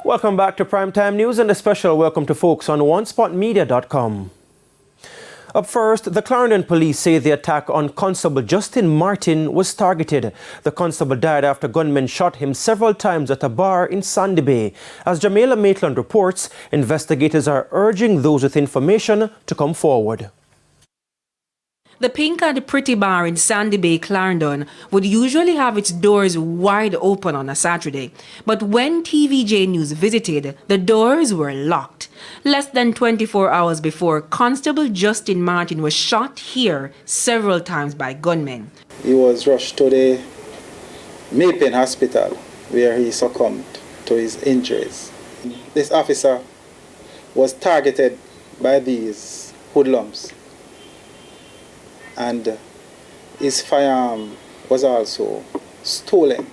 Welcome back to Primetime News and a special welcome to folks on onespotmedia.com. Up first, the Clarendon police say the attack on Constable Justin Martin was targeted. The constable died after gunmen shot him several times at a bar in Sandy Bay. As Jamaica Maitland reports, investigators are urging those with information to come forward. The Pink and Pretty Bar in Sandy Bay, Clarendon, would usually have its doors wide open on a Saturday. But when TVJ News visited, the doors were locked. Less than 24 hours before, Constable Justin Martin was shot here several times by gunmen. He was rushed to the Jamaican hospital where he succumbed to his injuries. This officer was targeted by these hoodlums, and his firearm was also stolen.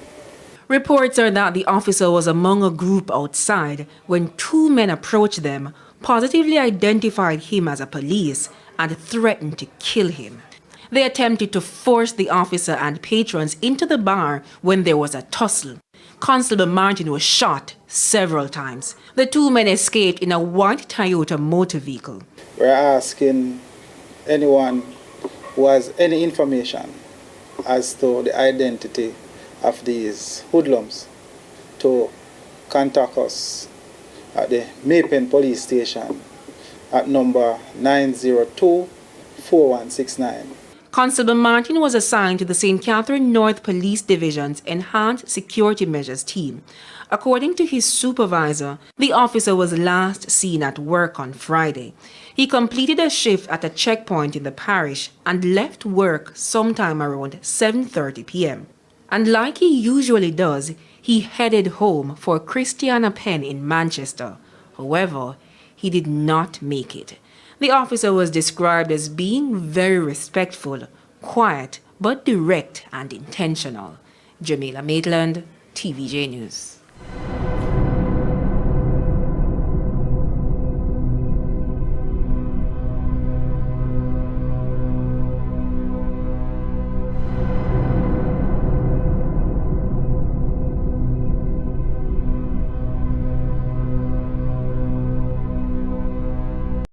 Reports are that the officer was among a group outside when two men approached them, positively identified him as a police, and threatened to kill him. They attempted to force the officer and patrons into the bar when there was a tussle. Constable Martin was shot several times. The two men escaped in a white Toyota motor vehicle. We're asking anyone who has any information as to the identity of these hoodlums to contact us at the Jamaican police station at number 902-4169. Constable Martin was assigned to the St. Catherine North Police Division's Enhanced Security Measures team. According to his supervisor, the officer was last seen at work on Friday. He completed a shift at a checkpoint in the parish and left work sometime around 7:30 p.m. And like he usually does, he headed home for Christiana Penn in Manchester. However, he did not make it. The officer was described as being very respectful, quiet, but direct and intentional. Jamaica Maitland, TVJ News.